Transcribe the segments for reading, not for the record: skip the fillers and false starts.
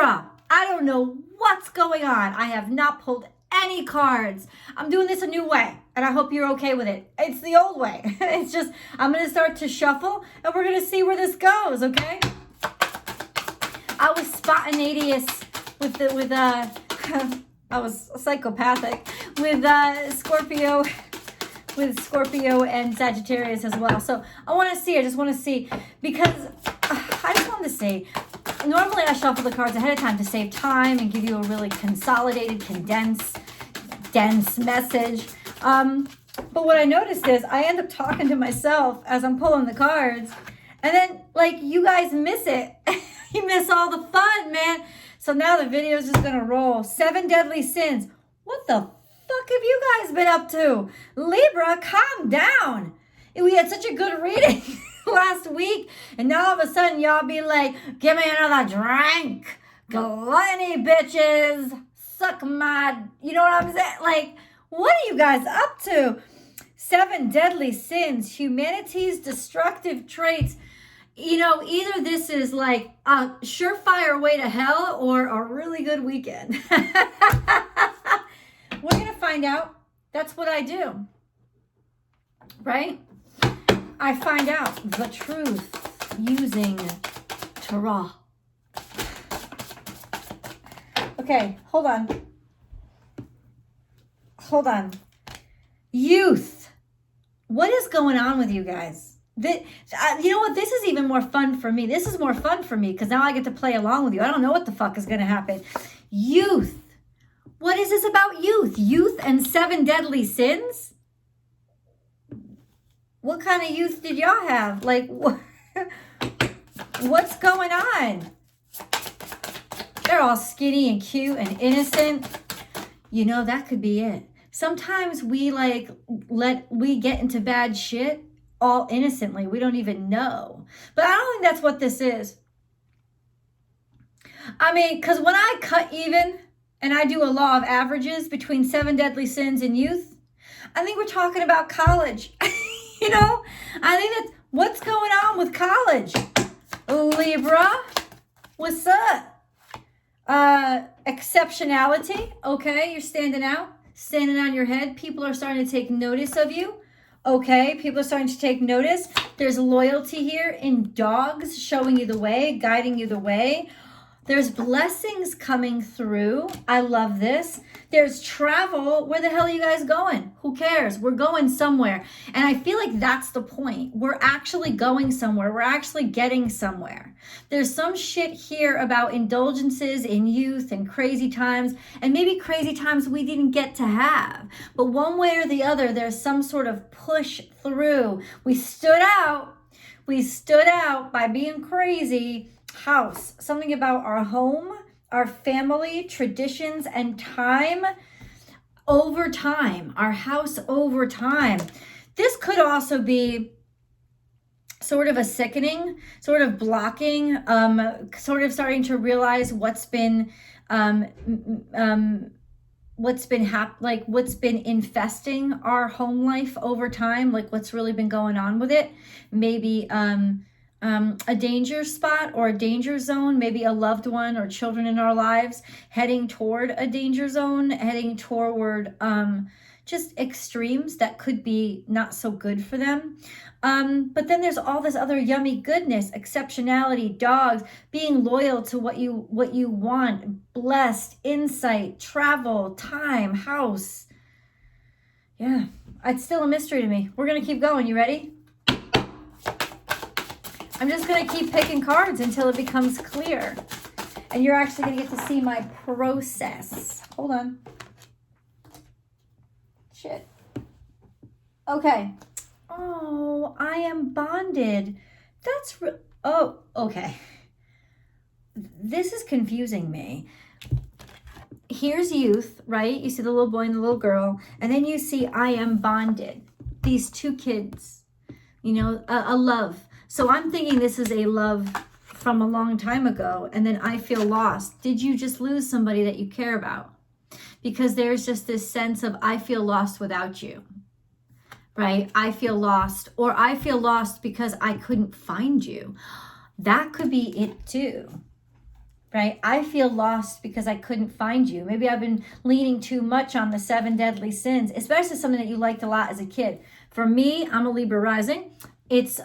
Libra, I don't know what's going on. I have not pulled any cards. I'm doing this a new way, and I hope you're okay with it. It's the old way. It's just, I'm going to start to shuffle, and we're going to see where this goes, okay? I was spontaneous I was psychopathic with Scorpio and Sagittarius as well. So I just want to see, because I just want to see, normally I shuffle the cards ahead of time to save time and give you a really consolidated, dense message. But what I noticed is I end up talking to myself as I'm pulling the cards, and then like you guys miss it. You miss all the fun, man. So now the video is just gonna roll. 7 deadly sins. What the fuck have you guys been up to? Libra, calm down. We had such a good reading last week, and now all of a sudden y'all be like, give me another drink. Gluttony, bitches. Suck my, you know what I'm saying? Like, what are you guys up to? 7 deadly sins, humanity's destructive traits. You know, either this is like a surefire way to hell or a really good weekend. We're going to find out. That's what I do. Right? I find out the truth using tarot. Okay, hold on. Youth. What is going on with you guys? You know what? This is even more fun for me. This is more fun for me because now I get to play along with you. I don't know what the fuck is going to happen. Youth. What is this about youth? Youth and 7 deadly sins? What kind of youth did y'all have? Like, what's going on? They're all skinny and cute and innocent. You know, that could be it. Sometimes we get into bad shit all innocently. We don't even know. But I don't think that's what this is. I mean, because when I cut even and I do a law of averages between 7 deadly sins and youth, I think we're talking about college. You know, I think that's what's going on with college. Libra, what's up? Exceptionality. Okay, you're standing out, standing on your head. People are starting to take notice of you. Okay, people are starting to take notice. There's loyalty here in dogs showing you the way, guiding you the way. There's blessings coming through. I love this. There's travel. Where the hell are you guys going? Who cares? We're going somewhere. And I feel like that's the point. We're actually going somewhere. We're actually getting somewhere. There's some shit here about indulgences in youth and crazy times, and maybe crazy times we didn't get to have. But one way or the other, there's some sort of push through. We stood out. We stood out by being crazy. House, something about our home, our family, traditions, and time over time, our house over time. This could also be sort of a sickening, sort of blocking, sort of starting to realize what's been infesting our home life over time, like what's really been going on with it. Maybe a danger spot or a danger zone, maybe a loved one or children in our lives heading toward a danger zone, heading toward just extremes that could be not so good for them. But then there's all this other yummy goodness, exceptionality, dogs, being loyal to what you want, blessed, insight, travel, time, house. Yeah, it's still a mystery to me. We're going to keep going. You ready? I'm just going to keep picking cards until it becomes clear. And you're actually going to get to see my process. Hold on. Shit. Okay. Oh, I am bonded. Oh, okay. This is confusing me. Here's youth, right? You see the little boy and the little girl. And then you see I am bonded. These 2 kids. You know, a love. So I'm thinking this is a love from a long time ago, and then I feel lost. Did you just lose somebody that you care about? Because there's just this sense of I feel lost without you, right? I feel lost, or I feel lost because I couldn't find you. That could be it too. right? I feel lost because I couldn't find you. Maybe I've been leaning too much on the 7 deadly sins, especially something that you liked a lot as a kid. For me, I'm a Libra rising. It's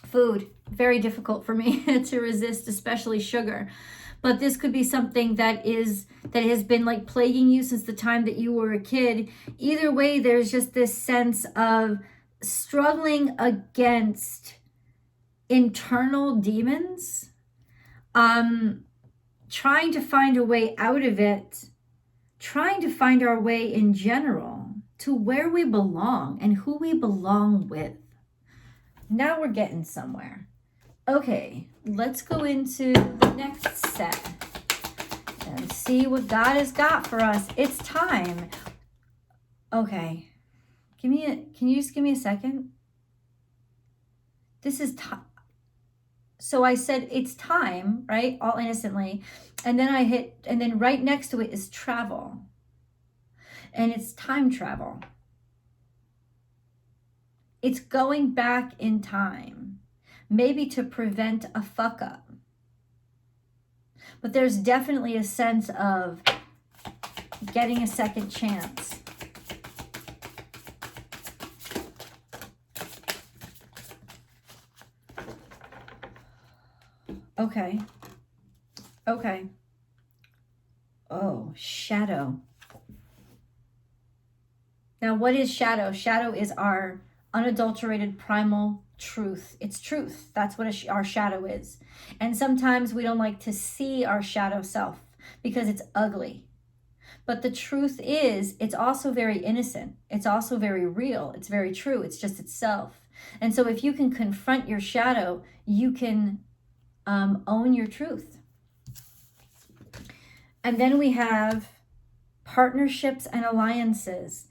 food. Very difficult for me to resist, especially sugar. But this could be something that has been like plaguing you since the time that you were a kid. Either way, there's just this sense of struggling against internal demons, trying to find a way out of it, trying to find our way in general to where we belong and who we belong with. Now we're getting somewhere. Okay, let's go into the next set and see what God has got for us. It's time. Okay, can you just give me a second? This is time. So I said it's time, right? All innocently. And then and then right next to it is travel. And it's time travel. It's going back in time, maybe to prevent a fuck up. But there's definitely a sense of getting a second chance. Okay. Okay. Oh, shadow. Now, what is shadow? Shadow is our unadulterated primal truth. It's truth. That's what our shadow is. And sometimes we don't like to see our shadow self because it's ugly. But the truth is, it's also very innocent. It's also very real. It's very true. It's just itself. And so if you can confront your shadow, you can own your truth. And then we have partnerships and alliances.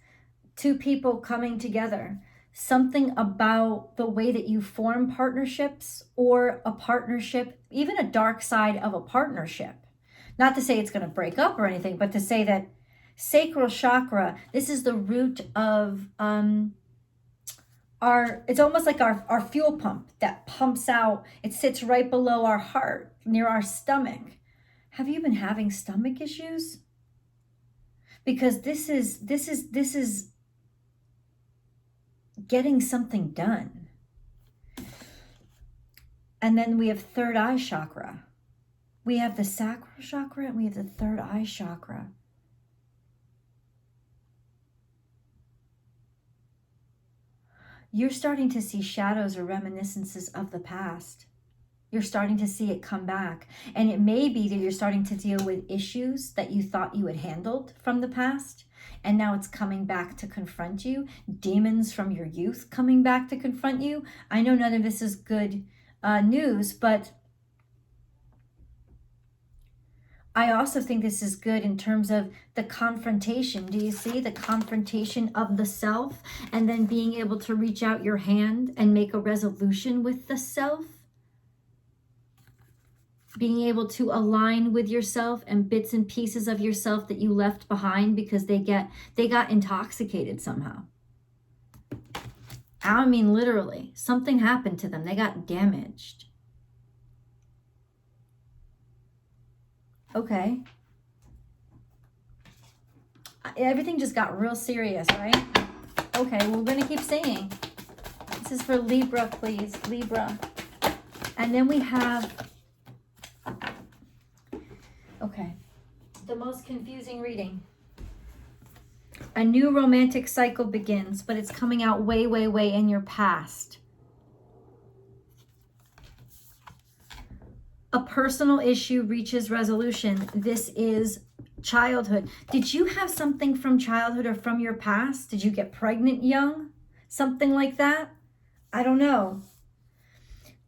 Two people coming together. Something about the way that you form partnerships, or a partnership, even a dark side of a partnership. Not to say it's going to break up or anything, but to say that sacral chakra, this is the root of it's almost like our fuel pump that pumps out. It sits right below our heart, near our stomach. Have you been having stomach issues? Because this is getting something done. And then we have third eye chakra. We have the sacral chakra and we have the third eye chakra. You're starting to see shadows or reminiscences of the past. You're starting to see it come back. And it may be that you're starting to deal with issues that you thought you had handled from the past. And now it's coming back to confront you. Demons from your youth coming back to confront you. I know none of this is good news, but I also think this is good in terms of the confrontation. Do you see the confrontation of the self, and then being able to reach out your hand and make a resolution with the self? Being able to align with yourself and bits and pieces of yourself that you left behind because they got intoxicated somehow. I mean, literally, something happened to them. They got damaged. Okay. Everything just got real serious, right? Okay, well, we're going to keep saying. This is for Libra, please. Libra. And then we have... Okay. The most confusing reading. A new romantic cycle begins, but it's coming out way, way, way in your past. A personal issue reaches resolution. This is childhood. Did you have something from childhood or from your past? Did you get pregnant young? Something like that? I don't know.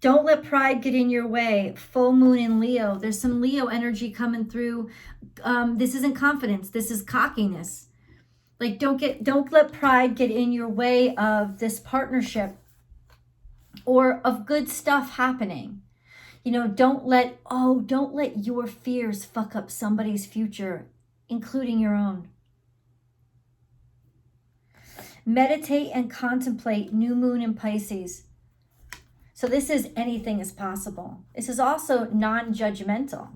Don't let pride get in your way. Full moon in Leo. There's some Leo energy coming through. This isn't confidence. This is cockiness. Like, don't let pride get in your way of this partnership or of good stuff happening. You know, don't let your fears fuck up somebody's future, including your own. Meditate and contemplate new moon in Pisces. So this is anything is possible. This is also non-judgmental.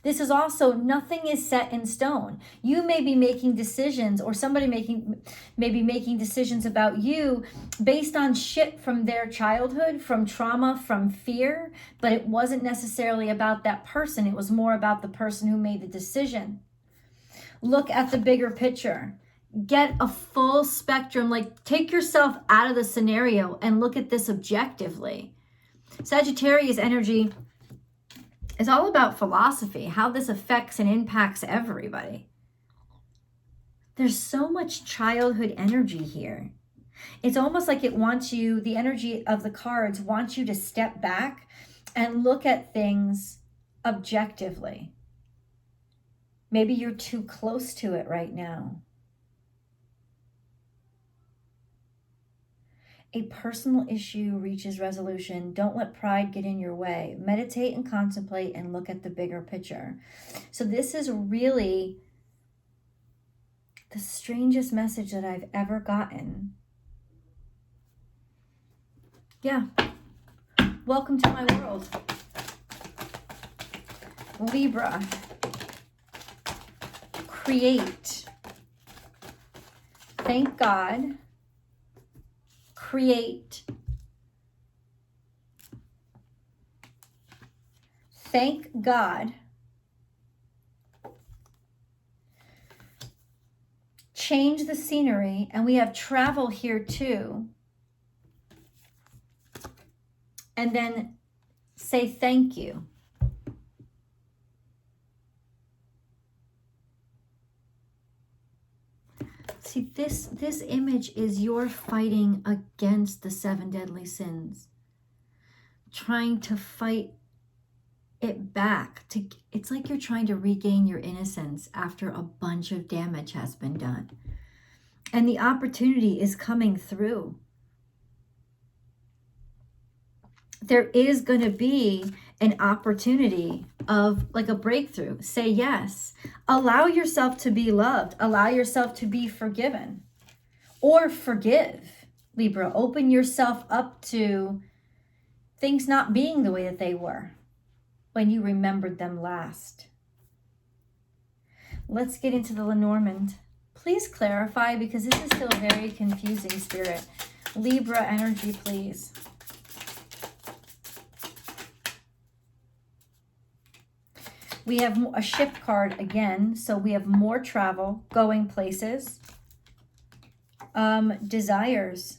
This is also nothing is set in stone. You may be making decisions, or somebody may be making decisions about you based on shit from their childhood, from trauma, from fear, but it wasn't necessarily about that person. It was more about the person who made the decision. Look at the bigger picture. Get a full spectrum, like take yourself out of the scenario and look at this objectively. Sagittarius energy is all about philosophy, how this affects and impacts everybody. There's so much childhood energy here. It's almost like it wants you, the energy of the cards wants you to step back and look at things objectively. Maybe you're too close to it right now. A personal issue reaches resolution. Don't let pride get in your way. Meditate and contemplate and look at the bigger picture. So this is really the strangest message that I've ever gotten. Yeah. Welcome to my world. Libra. Create. Thank God. Create. Thank God. Change the scenery, and we have travel here too. And then say thank you. See, this image is you're fighting against the 7 deadly sins. Trying to fight it back. It's like you're trying to regain your innocence after a bunch of damage has been done. And the opportunity is coming through. There is going to be an opportunity of like a breakthrough. Say yes. Allow yourself to be loved. Allow yourself to be forgiven. Or forgive, Libra. Open yourself up to things not being the way that they were when you remembered them last. Let's get into the Lenormand. Please clarify, because this is still very confusing, Spirit. Libra energy, please. We have a ship card again, so we have more travel, going places. Desires.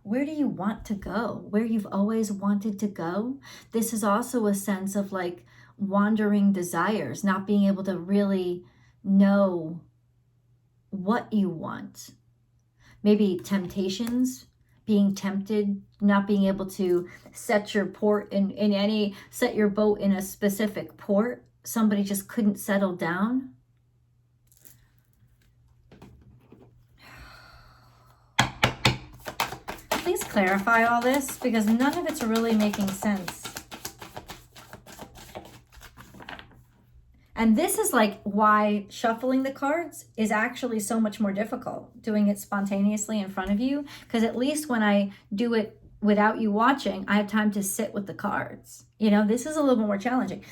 Where do you want to go? Where you've always wanted to go? This is also a sense of like wandering desires, not being able to really know what you want. Maybe temptations, being tempted, not being able to set your port set your boat in a specific port. Somebody just couldn't settle down. Please clarify all this, because none of it's really making sense. And this is like why shuffling the cards is actually so much more difficult, doing it spontaneously in front of you, because at least when I do it without you watching, I have time to sit with the cards. You know, this is a little bit more challenging,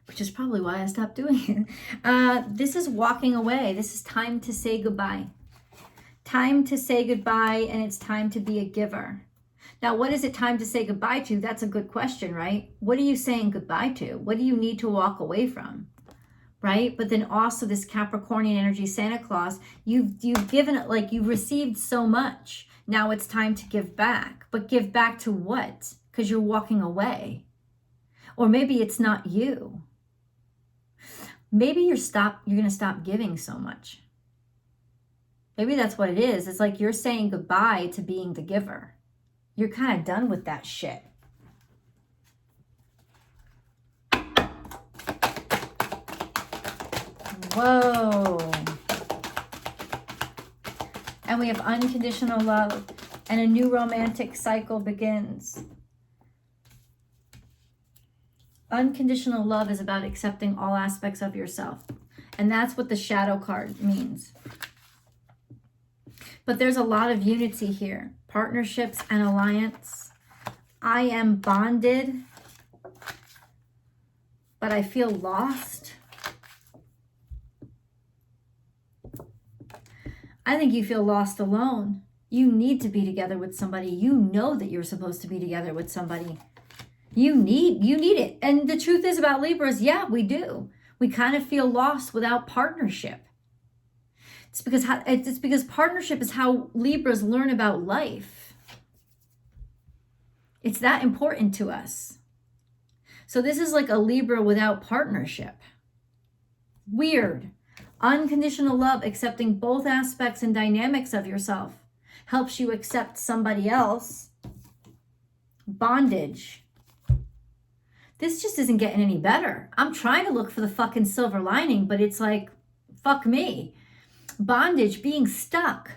which is probably why I stopped doing it. This is walking away. This is time to say goodbye. Time to say goodbye, and it's time to be a giver. Now, what is it time to say goodbye to? That's a good question, right? What are you saying goodbye to? What do you need to walk away from, right? But then also this Capricornian energy, Santa Claus, you've given it, like you've received so much. Now it's time to give back. But give back to what? Because you're walking away. Or maybe it's not you. Maybe you're going to stop giving so much. Maybe that's what it is. It's like you're saying goodbye to being the giver. You're kind of done with that shit. Whoa. And we have unconditional love, and a new romantic cycle begins. Unconditional love is about accepting all aspects of yourself. And that's what the shadow card means. But there's a lot of unity here. Partnerships and alliance. I am bonded, but I feel lost. I think you feel lost alone. You need to be together with somebody. You know that you're supposed to be together with somebody. You need it. And the truth is about Libras, yeah, we do. We kind of feel lost without partnership. It's because partnership is how Libras learn about life. It's that important to us. So this is like a Libra without partnership. Weird. Unconditional love, accepting both aspects and dynamics of yourself, helps you accept somebody else. Bondage. This just isn't getting any better. I'm trying to look for the fucking silver lining, but it's like, fuck me. Bondage, being stuck.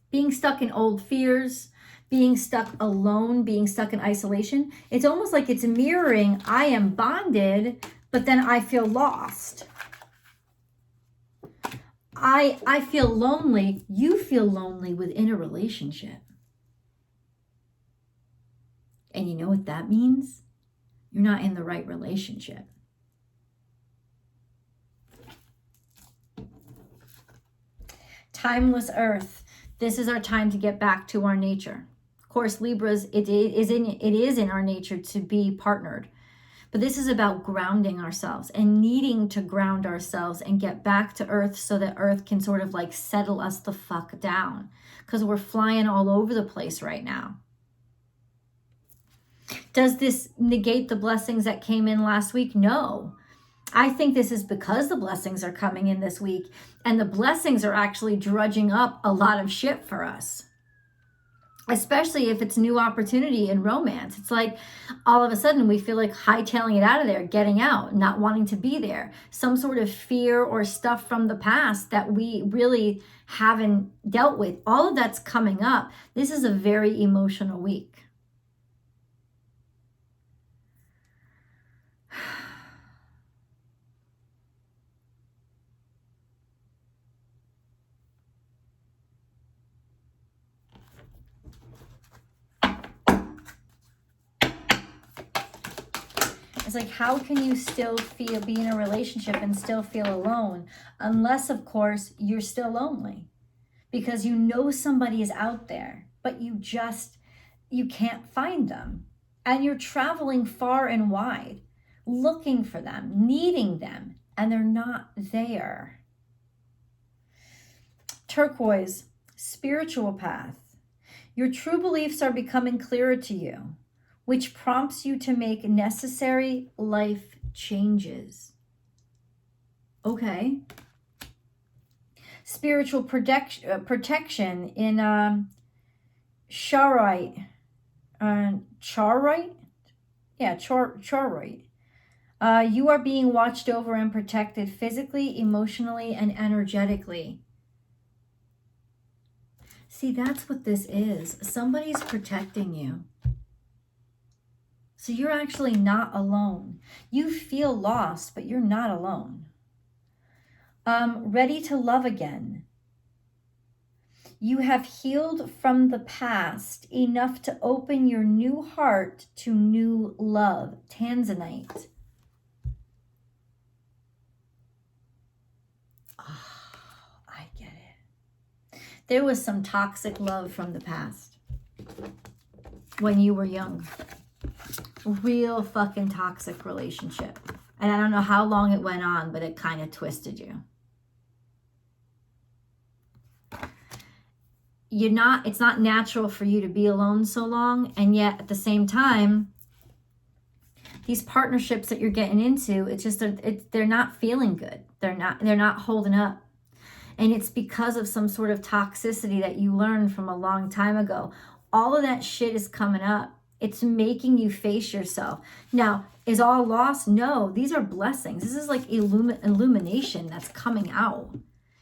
Being stuck in old fears, being stuck alone, being stuck in isolation. It's almost like it's mirroring, I am bonded, but then I feel lost. I feel lonely. You feel lonely within a relationship. And you know what that means? You're not in the right relationship. Timeless Earth. This is our time to get back to our nature. Of course, Libras, it is in our nature to be partnered. But this is about grounding ourselves and needing to ground ourselves and get back to Earth so that Earth can sort of like settle us the fuck down. Because we're flying all over the place right now. Does this negate the blessings that came in last week? No. I think this is because the blessings are coming in this week, and the blessings are actually drudging up a lot of shit for us. Especially if it's new opportunity in romance. It's like all of a sudden we feel like hightailing it out of there, getting out, not wanting to be there. Some sort of fear or stuff from the past that we really haven't dealt with. All of that's coming up. This is a very emotional week. It's like, how can you still be in a relationship and still feel alone? Unless, of course, you're still lonely. Because you know somebody is out there, but you can't find them. And you're traveling far and wide, looking for them, needing them, and they're not there. Turquoise, spiritual path. Your true beliefs are becoming clearer to you, which prompts you to make necessary life changes. Okay. Spiritual protection in Charite. Charite? Yeah, Charite. You are being watched over and protected physically, emotionally, and energetically. See, that's what this is. Somebody's protecting you. So you're actually not alone. You feel lost, but you're not alone. Ready to love again. You have healed from the past enough to open your new heart to new love. Tanzanite. Oh, I get it. There was some toxic love from the past when you were young. Real fucking toxic relationship. And I don't know how long it went on, but it kind of twisted you. It's not natural for you to be alone so long, and yet at the same time, these partnerships that you're getting into, it's just they're not feeling good. They're not holding up. And it's because of some sort of toxicity that you learned from a long time ago. All of that shit is coming up. It's making you face yourself. Now, is all lost? No, these are blessings. This is like illumination that's coming out,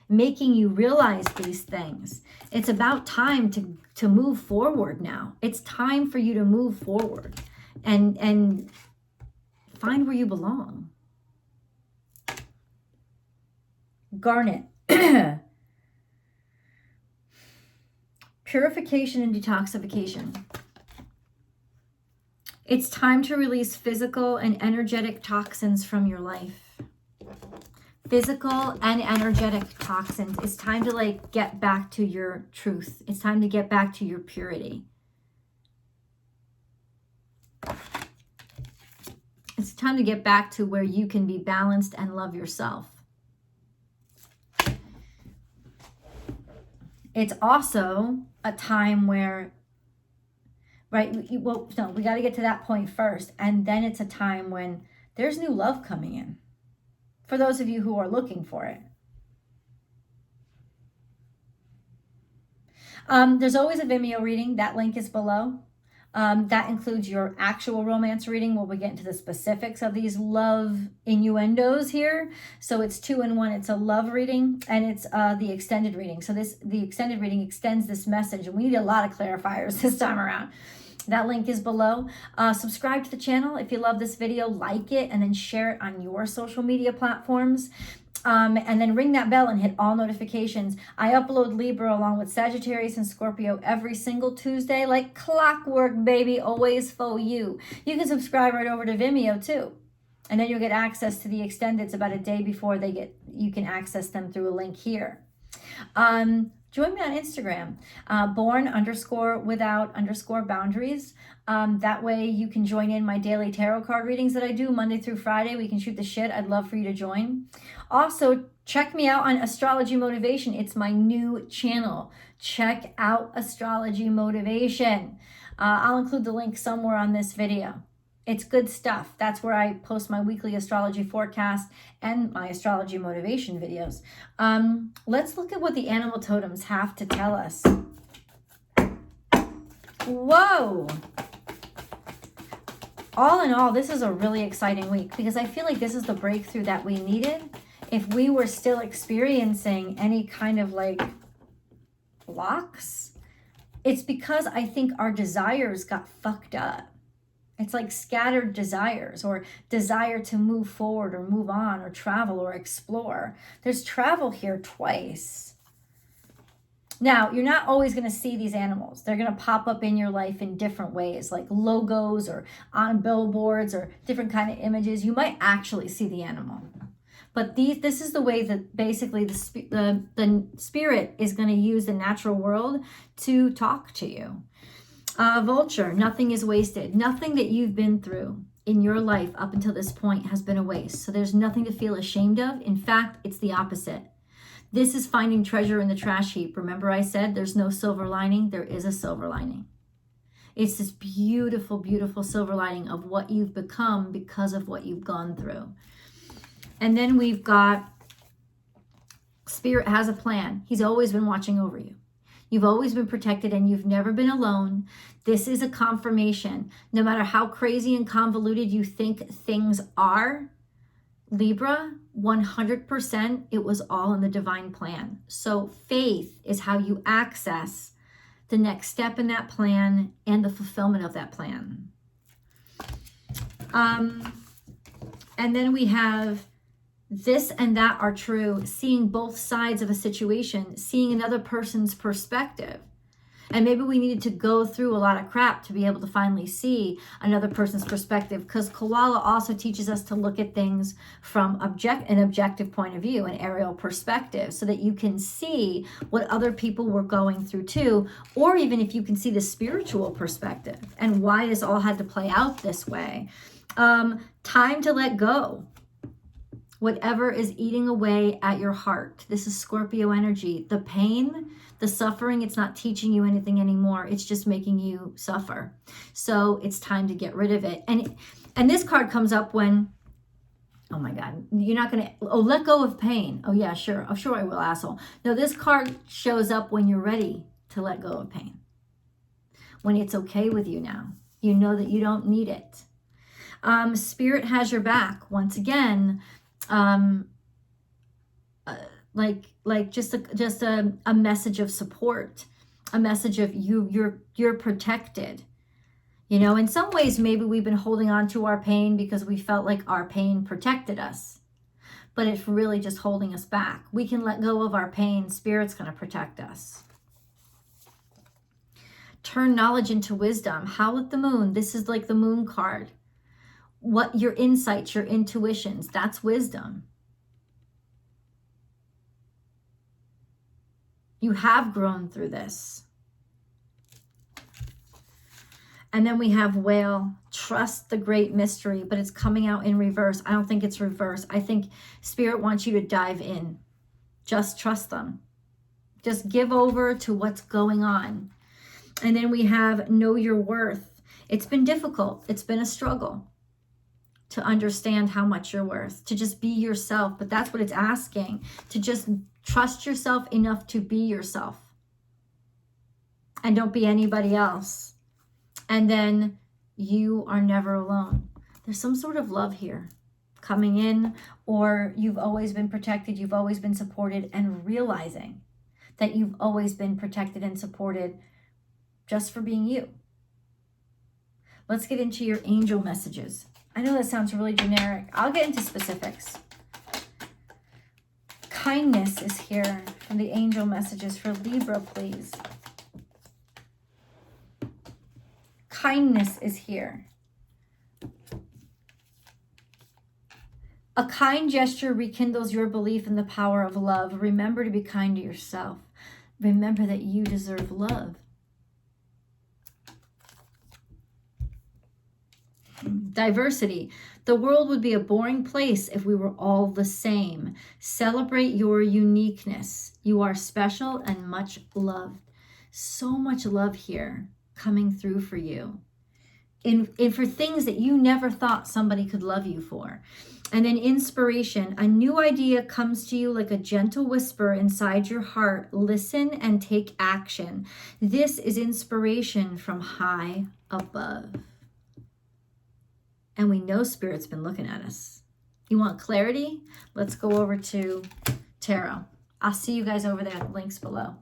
making you realize these things. It's about time to move forward now. It's time for you to move forward and find where you belong. Garnet. Purification and detoxification. It's time to release physical and energetic toxins from your life. Physical and energetic toxins. It's time to like get back to your truth. It's time to get back to your purity. It's time to get back to where you can be balanced and love yourself. It's also a time where, right, well, no, we got to get to that point first. And then it's a time when there's new love coming in. For those of you who are looking for it. There's always a Vimeo reading. That link is below. That includes your actual romance reading, where we get into the specifics of these love innuendos here. So it's 2 in 1. It's a love reading and it's the extended reading. So the extended reading extends this message, and we need a lot of clarifiers this time around. That link is below. Subscribe to the channel if you love this video, like it, and then share it on your social media platforms. And then ring that bell and hit all notifications. I upload Libra along with Sagittarius and Scorpio every single Tuesday, like clockwork, baby, always for you. You can subscribe right over to Vimeo too. And then you'll get access to the extendeds about a day before you can access them through a link here. Join me on Instagram, born_without_boundaries. That way you can join in my daily tarot card readings that I do Monday through Friday. We can shoot the shit. I'd love for you to join. Also, check me out on Astrology Motivation. It's my new channel. Check out Astrology Motivation. I'll include the link somewhere on this video. It's good stuff. That's where I post my weekly astrology forecast and my astrology motivation videos. Let's look at what the animal totems have to tell us. Whoa! All in all, this is a really exciting week because I feel like this is the breakthrough that we needed. If we were still experiencing any kind of like blocks, it's because I think our desires got fucked up. It's like scattered desires, or desire to move forward or move on or travel or explore. There's travel here twice. Now, you're not always going to see these animals. They're going to pop up in your life in different ways, like logos or on billboards or different kind of images. You might actually see the animal. But this is the way that basically the spirit is going to use the natural world to talk to you. Vulture, nothing is wasted. Nothing that you've been through in your life up until this point has been a waste. So there's nothing to feel ashamed of. In fact, it's the opposite. This is finding treasure in the trash heap. Remember I said there's no silver lining? There is a silver lining. It's this beautiful, beautiful silver lining of what you've become because of what you've gone through. And then we've got Spirit has a plan. He's always been watching over you. You've always been protected and you've never been alone. This is a confirmation. No matter how crazy and convoluted you think things are, Libra, 100%, it was all in the divine plan. So faith is how you access the next step in that plan and the fulfillment of that plan. And then we have this and that are true, seeing both sides of a situation, seeing another person's perspective. And maybe we needed to go through a lot of crap to be able to finally see another person's perspective, because Koala also teaches us to look at things from an objective point of view, an aerial perspective, so that you can see what other people were going through too, or even if you can see the spiritual perspective and why this all had to play out this way. Time to let go. Whatever is eating away at your heart. This is Scorpio energy. The pain, the suffering, it's not teaching you anything anymore. It's just making you suffer. So it's time to get rid of it. And this card comes up when, oh my God, you're not going to, let go of pain. Oh yeah, sure. Oh, sure I will, asshole. No, this card shows up when you're ready to let go of pain. When it's okay with you now. You know that you don't need it. Spirit has your back. Once again, just a message of support, a message of you're protected. You know, in some ways, maybe we've been holding on to our pain because we felt like our pain protected us, but it's really just holding us back. We can let go of our pain. Spirit's going to protect us. Turn knowledge into wisdom. Howl at the moon. This is like the moon card. What your insights, your intuitions, that's wisdom. You have grown through this. And then we have Whale. Trust the great mystery, but it's coming out in reverse. I don't think it's reverse. I think Spirit wants you to dive in. Just trust them. Just give over to what's going on. And then we have Know Your Worth. It's been difficult. It's been a struggle to understand how much you're worth, to just be yourself. But that's what it's asking, to just trust yourself enough to be yourself. And don't be anybody else. And then you are never alone. There's some sort of love here coming in, or you've always been protected, you've always been supported, and realizing that you've always been protected and supported just for being you. Let's get into your angel messages. I know that sounds really generic. I'll get into specifics. Kindness is here from the angel messages for Libra, please. Kindness is here. A kind gesture rekindles your belief in the power of love. Remember to be kind to yourself. Remember that you deserve love. Diversity. The world would be a boring place if we were all the same. Celebrate your uniqueness. You are special and much loved. So much love here coming through for you. And for things that you never thought somebody could love you for. And then inspiration. A new idea comes to you like a gentle whisper inside your heart. Listen and take action. This is inspiration from high above. And we know Spirit's been looking at us. You want clarity? Let's go over to Tarot. I'll see you guys over there. Links below.